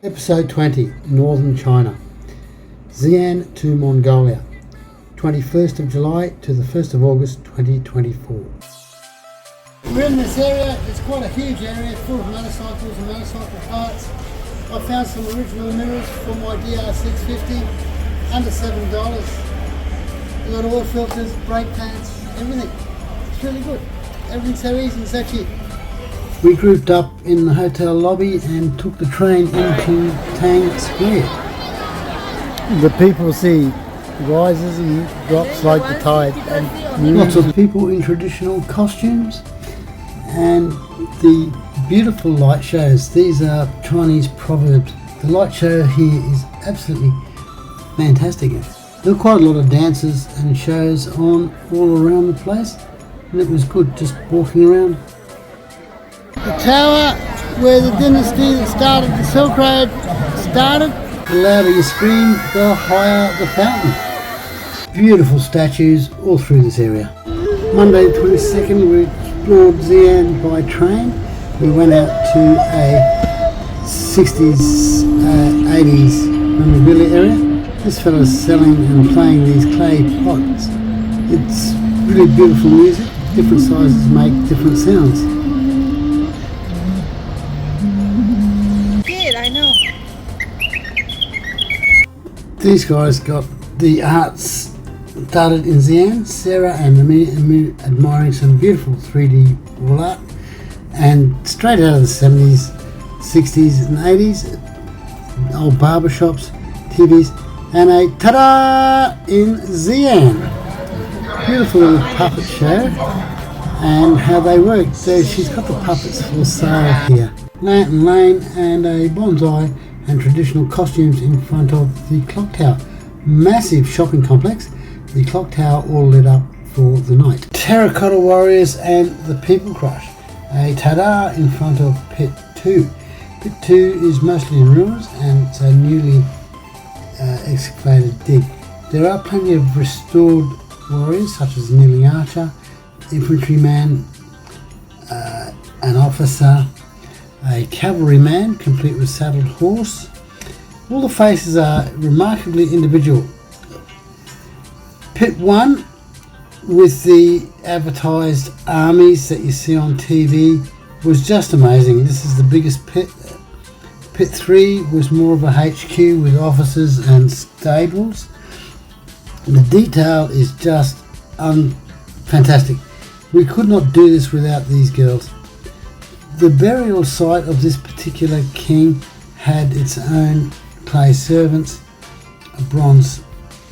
Episode 20, Northern China. Xi'an to Mongolia, 21st of July to the 1st of August 2024. We're in this area. It's quite a huge area full of motorcycles and motorcycle parts. I found some original mirrors for my DR650, under $7. We've got oil filters, brake pads, everything. It's really good. Everything's so easy and so cheap. We grouped up in the hotel lobby and took the train into Tang Square. The people see rises and drops like the tide. And lots of people in traditional costumes and the beautiful light shows. These are Chinese proverbs. The light show here is absolutely fantastic. There were quite a lot of dances and shows on all around the place, and it was good just walking around. The tower where the dynasty that started the Silk Road started. The louder you scream, the higher the fountain. Beautiful statues all through this area. Monday the 22nd we explored Xi'an by train. We went out to a 60s, 80s memorabilia area. This fella's selling and playing these clay pots. It's really beautiful music. Different sizes make different sounds. I know. These guys got the arts started in Xi'an. Sarah and me admiring some beautiful 3D wall art, and straight out of the 70s, 60s and 80s, old barber shops, TVs, and a ta-da in Xi'an. Beautiful little puppet show and how they work. So she's got the puppets for sale here. Lantern Lane and a bonsai and traditional costumes in front of the clock tower. Massive shopping complex. The clock tower all lit up for the night. Terracotta warriors and the people crush. A tada in front of pit 2. Pit 2 is mostly in ruins and it's a newly excavated dig. There are plenty of restored warriors such as kneeling archer, infantryman, an officer, a cavalryman complete with saddled horse. All the faces are remarkably individual. Pit 1 with the advertised armies that you see on TV was just amazing. This is the biggest pit. Pit 3 was more of a HQ with offices and stables. The detail is just fantastic. We could not do this without these girls. The burial site of this particular king had its own clay servants, bronze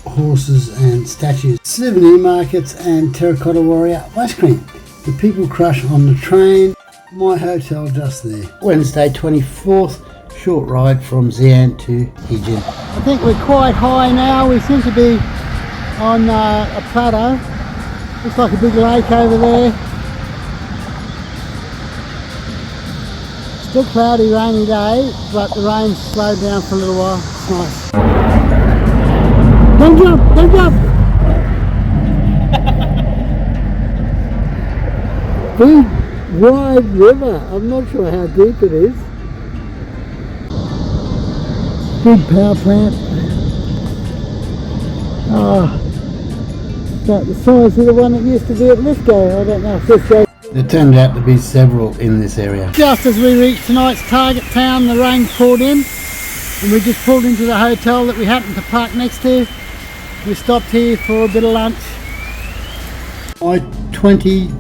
horses and statues, souvenir markets and terracotta warrior ice cream. The people crush on the train. My hotel just there. Wednesday 24th, short ride from Xi'an to Xi'an. I think we're quite high now. We seem to be on a plateau. Looks like a big lake over there. Still cloudy, rainy day, but the rain's slowed down for a little while. It's nice. Don't jump! Don't jump! Big, wide river. I'm not sure how deep it is. Big power plant. About the size of the one that used to be at Lithgow. I don't know if Lithgow. There turned out to be several in this area. Just as we reached tonight's target town, the rain poured in and we just pulled into the hotel that we happened to park next to. We stopped here for a bit of lunch. My $20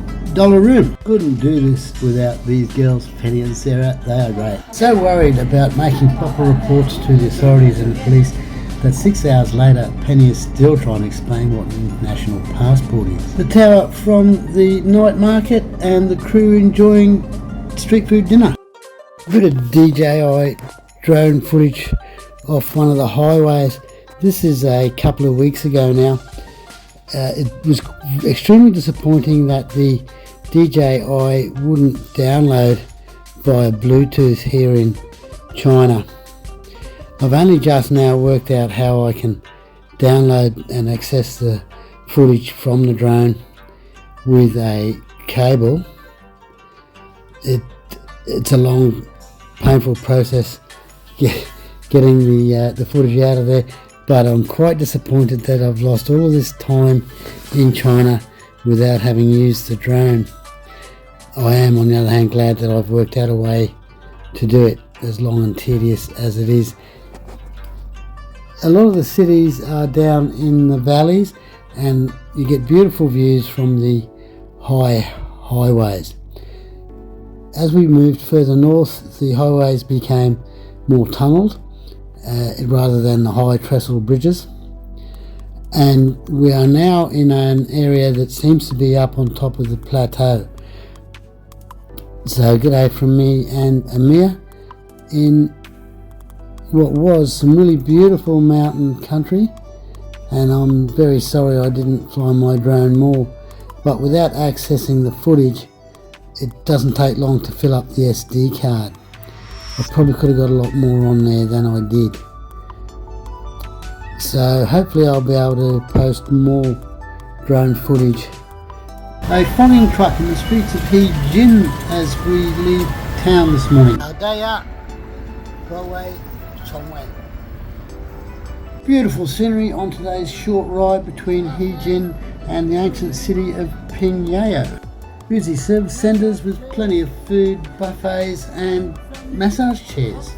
room. Couldn't do this without these girls, Penny and Sarah. They are great. So worried about making proper reports to the authorities and the police that 6 hours later Penny is still trying to explain what an international passport is. The tower from the night market and the crew enjoying street food dinner. A bit of DJI drone footage off one of the highways. This is a couple of weeks ago now. It was extremely disappointing that the DJI wouldn't download via Bluetooth here in China. I've only just now worked out how I can download and access the footage from the drone with a cable. It's a long, painful process getting the footage out of there, but I'm quite disappointed that I've lost all of this time in China without having used the drone. I am, on the other hand, glad that I've worked out a way to do it, as long and tedious as it is. A lot of the cities are down in the valleys, and you get beautiful views from the highways. As we moved further north, the highways became more tunnelled rather than the high trestle bridges, and we are now in an area that seems to be up on top of the plateau. So g'day from me and Amir in what was some really beautiful mountain country, and I'm very sorry I didn't fly my drone more, but without accessing the footage it doesn't take long to fill up the SD card. I probably could have got a lot more on there than I did. So hopefully I'll be able to post more drone footage. A fogging truck in the streets of Xi'an as we leave town this morning. Beautiful scenery on today's short ride between Xi'an and the ancient city of Pingyao. Busy service centres with plenty of food, buffets and massage chairs.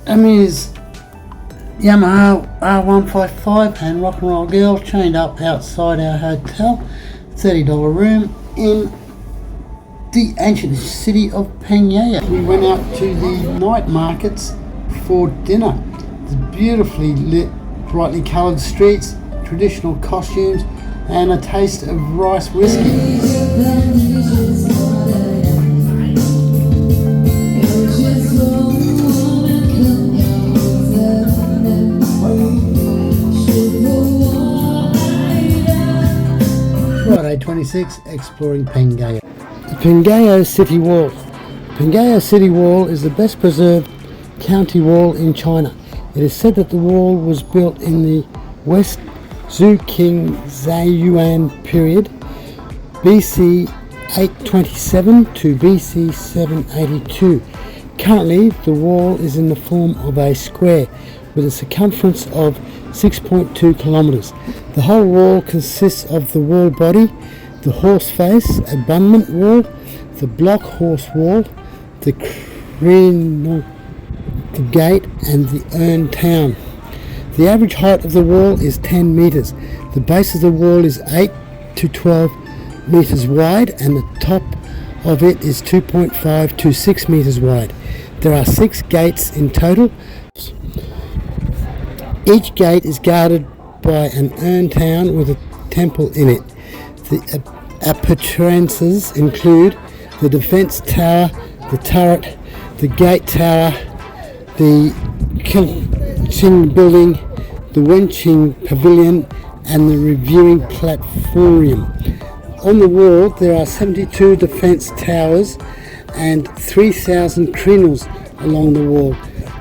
Amir's Yamaha R155 and Rock and Roll Girl chained up outside our hotel, $30 room in the ancient city of Pingyao. We went out to the night markets for dinner. The beautifully lit, brightly coloured streets, traditional costumes and a taste of rice whiskey. Friday 26, exploring Pingyao. The Pingyao City Wall. Pingyao City Wall is the best preserved county wall in China. It is said that the wall was built in the West Zhou King Xi'an period, BC 827 to BC 782. Currently, the wall is in the form of a square with a circumference of 6.2 kilometers. The whole wall consists of the wall body, the horse face, abutment wall, the block horse wall, the crenal, the gate and the urn town. The average height of the wall is 10 meters. The base of the wall is 8 to 12 meters wide and the top of it is 2.5 to 6 meters wide. There are 6 gates in total. Each gate is guarded by an urn town with a temple in it. The appurtenances include the defense tower, the turret, the gate tower, the Qing building, the Wenqing pavilion and the reviewing platform. On the wall there are 72 defense towers and 3,000 crenels along the wall.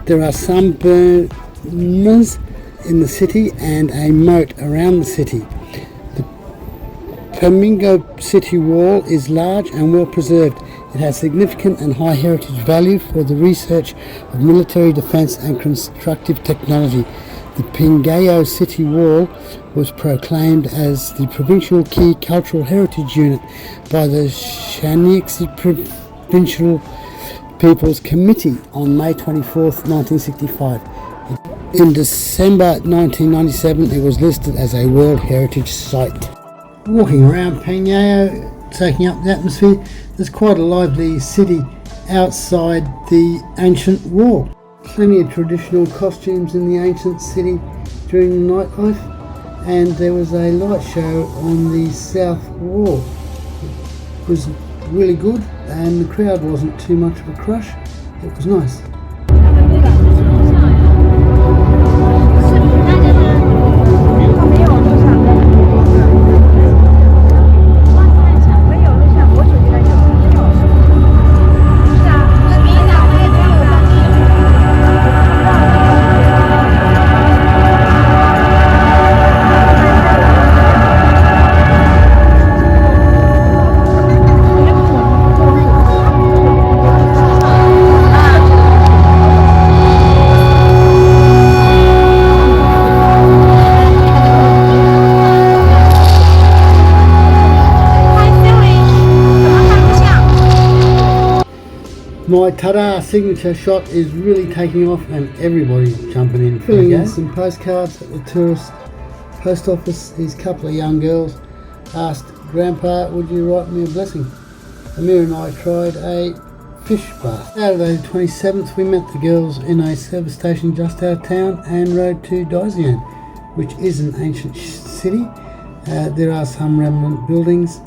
There are some burners in the city and a moat around the city. The Pingyao City Wall is large and well preserved. It has significant and high heritage value for the research of military defense and constructive technology. The Pingyao City Wall was proclaimed as the Provincial Key Cultural Heritage Unit by the Xi'an Provincial People's Committee on May 24th, 1965. In December 1997, it was listed as a World Heritage Site. Walking around Pingyao, soaking up the atmosphere, there's quite a lively city outside the ancient wall. Plenty of traditional costumes in the ancient city during the nightlife, and there was a light show on the south wall. It was really good and the crowd wasn't too much of a crush. It was nice. My ta-da signature shot is really taking off and everybody's jumping in. Filling in some postcards at the tourist post office. These couple of young girls asked, "Grandpa, would you write me a blessing?" Amir and I tried a fish bath. Saturday the 27th we met the girls in a service station just out of town and rode to Xi'an, which is an ancient city. There are some remnant buildings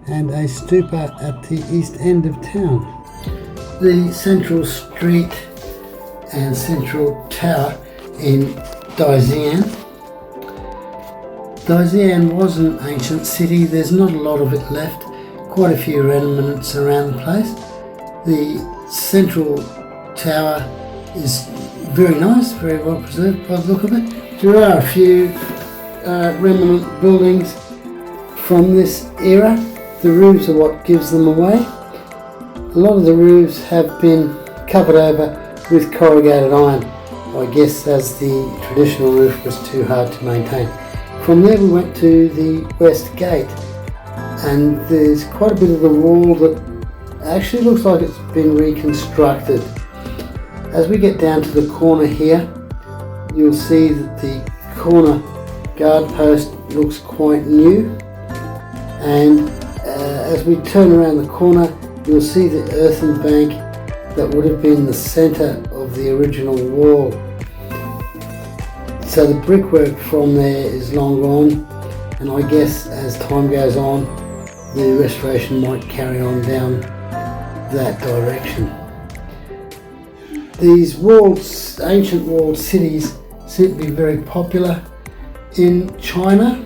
and a stupa at the east end of town. The central street and central tower in Xi'an. Xi'an was an ancient city. There's not a lot of it left. Quite a few remnants around the place. The central tower is very nice, very well preserved by the look of it. There are a few remnant buildings from this era. The roofs are what gives them away. A lot of the roofs have been covered over with corrugated iron, I guess as the traditional roof was too hard to maintain. From there we went to the west gate, and there's quite a bit of the wall that actually looks like it's been reconstructed. As we get down to the corner here, you'll see that the corner guard post looks quite new, and as we turn around the corner you'll see the earthen bank that would have been the centre of the original wall. So the brickwork from there is long gone, and I guess as time goes on the restoration might carry on down that direction. These ancient walled cities seem to be very popular in China,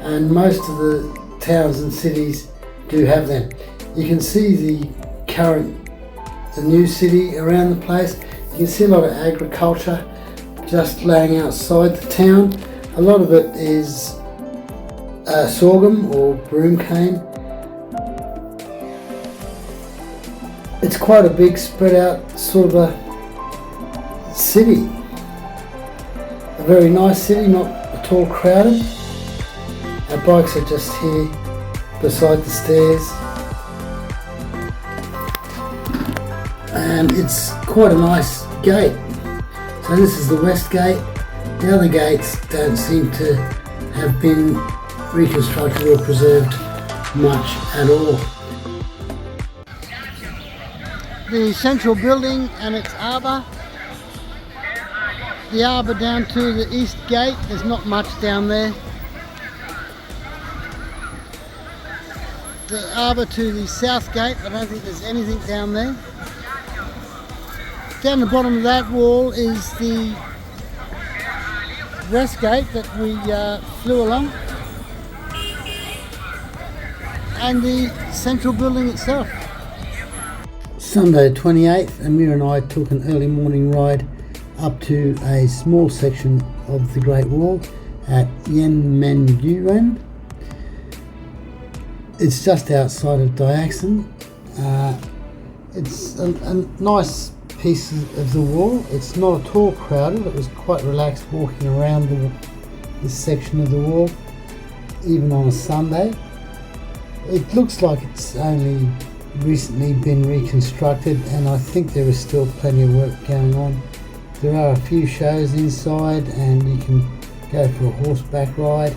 and most of the towns and cities do have them. You can see the new city around the place. You can see a lot of agriculture just laying outside the town. A lot of it is sorghum or broom cane. It's quite a big spread out sort of a city. A very nice city, not at all crowded. Our bikes are just here beside the stairs. And it's quite a nice gate. So this is the west gate. The other gates don't seem to have been reconstructed or preserved much at all. The central building and its arbour. The arbour down to the east gate, there's not much down there. The arbour to the south gate, I don't think there's anything down there. Down the bottom of that wall is the west gate that we flew along, and the central building itself. Sunday 28th, Amir and I took an early morning ride up to a small section of the Great Wall at Xi'an. It's just outside of Xi'an. It's a nice piece of the wall. It's not at all crowded. It was quite relaxed walking around this section of the wall, even on a Sunday. It looks like it's only recently been reconstructed, and I think there is still plenty of work going on. There are a few shows inside, and you can go for a horseback ride.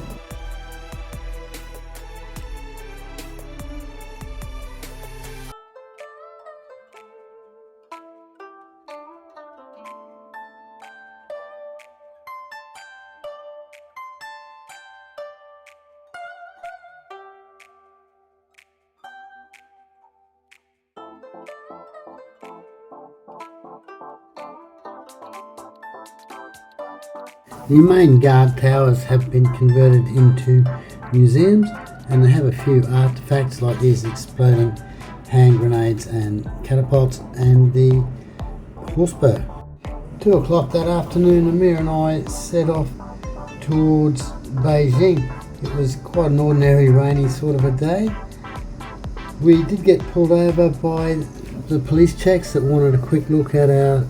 The main guard towers have been converted into museums, and they have a few artefacts like these exploding hand grenades and catapults and the horsebow. 2 o'clock that afternoon, Amir and I set off towards Beijing. It was quite an ordinary rainy sort of a day. We did get pulled over by the police checks that wanted a quick look at our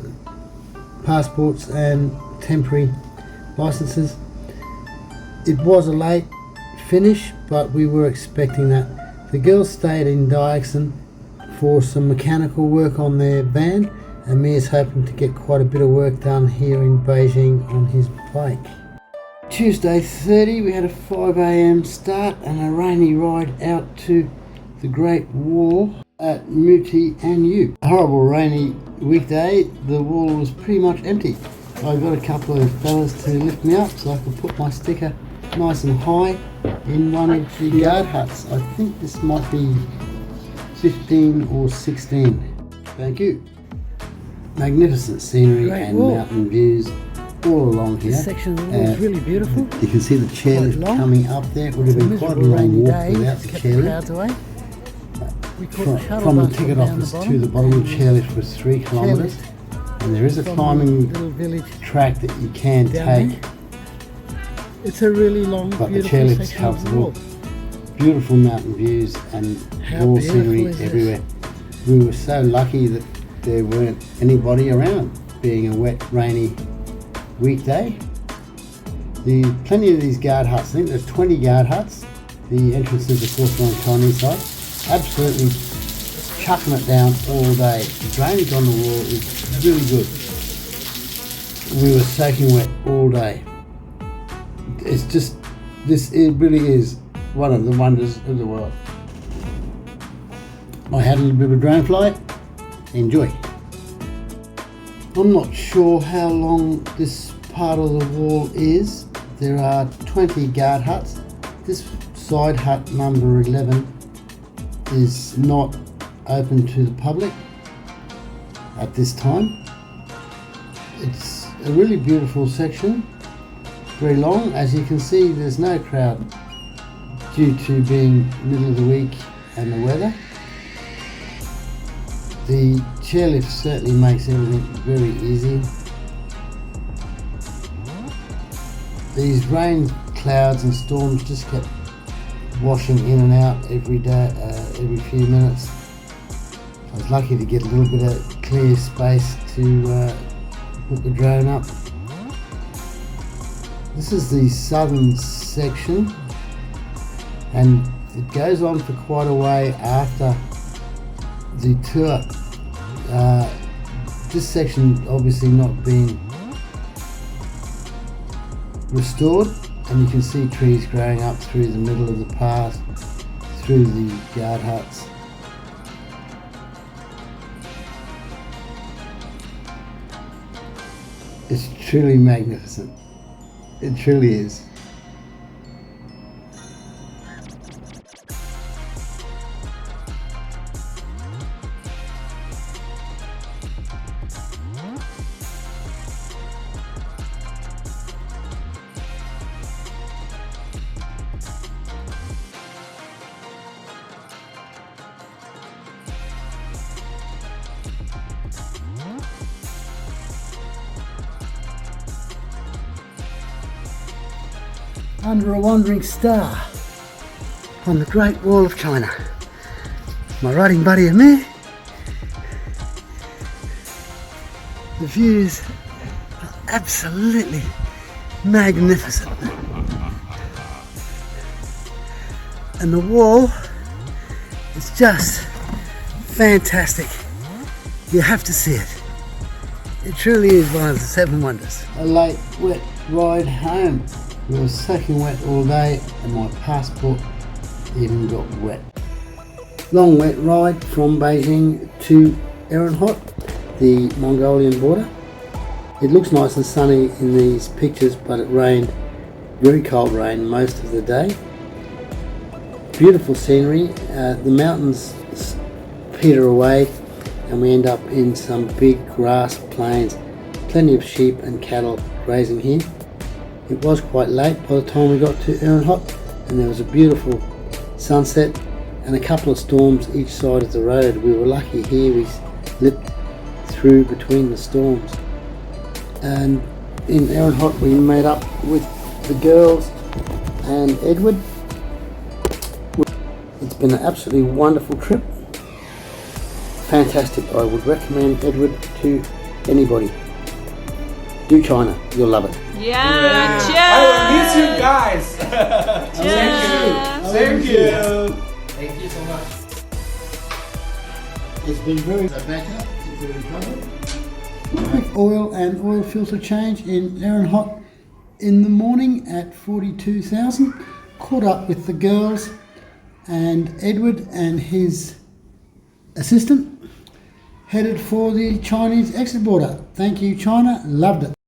passports and temporary licenses. It was a late finish, but we were expecting that. The girls stayed in Xi'an for some mechanical work on their van, and Mia's hoping to get quite a bit of work done here in Beijing on his bike. Tuesday 30, we had a 5 a.m. start and a rainy ride out to the Great Wall at Muti and Yu. A horrible rainy weekday, the wall was pretty much empty. I got a couple of fellas to lift me up so I could put my sticker nice and high in one of the guard huts. I think this might be 15 or 16. Thank you. Magnificent scenery Great and Wall. mountain views all along here. This section of the wall is really beautiful. You can see the chairlift coming up there. It would have been quite a long walk without the chairlift. Away. We caught From the ticket office to the bottom of the chairlift was 3 kilometres, and there is a climbing track that you can take, it's a really long, but the beautiful chairlift's section of the wall. comfortable. Beautiful mountain views and How wall beautiful scenery is this? everywhere. We were so lucky that there weren't anybody around, being a wet, rainy weekday. Plenty of these guard huts, I think there's 20 guard huts. The entrances, of course, are on the Chinese side. Absolutely chucking it down all day. The drainage on the wall is really good. We were soaking wet all day. It's just, it really is one of the wonders of the world. I had a little bit of a drone flight. Enjoy. I'm not sure how long this part of the wall is. There are 20 guard huts. This side hut number 11 is not open to the public at this time. It's a really beautiful section, very long. As you can see, there's no crowd due to being middle of the week and the weather. The chairlift certainly makes everything very easy. These rain clouds and storms just kept washing in and out every day, every few minutes. I was lucky to get a little bit of clear space to put the drone up. This is the southern section, and it goes on for quite a way after the tour. This section obviously not being restored, and you can see trees growing up through the middle of the path, through the guard huts. It's truly magnificent. It truly is. Under a wandering star on the Great Wall of China. My riding buddy and me. The views are absolutely magnificent. And the wall is just fantastic. You have to see it. It truly is one of the 7 wonders. A late wet ride home. We were soaking wet all day and my passport even got wet. Long wet ride from Beijing to Xi'an, the Mongolian border. It looks nice and sunny in these pictures, but it rained, very cold rain most of the day. Beautiful scenery. The mountains peter away and we end up in some big grass plains. Plenty of sheep and cattle grazing here. It was quite late by the time we got to Xi'an, and there was a beautiful sunset and a couple of storms each side of the road. We were lucky here, we slipped through between the storms. And in Xi'an we met up with the girls and Edward. It's been an absolutely wonderful trip. Fantastic. I would recommend Edward to anybody. Do China, you'll love it. Yeah, cheers! I will miss you guys. Cheers! Thank you. Thank you so much. It's been very back up, it's very covered. Quick oil and oil filter change in Hot in the morning at 42,000. Caught up with the girls and Edward and his assistant. Headed for the Chinese exit border. Thank you, China. Loved it.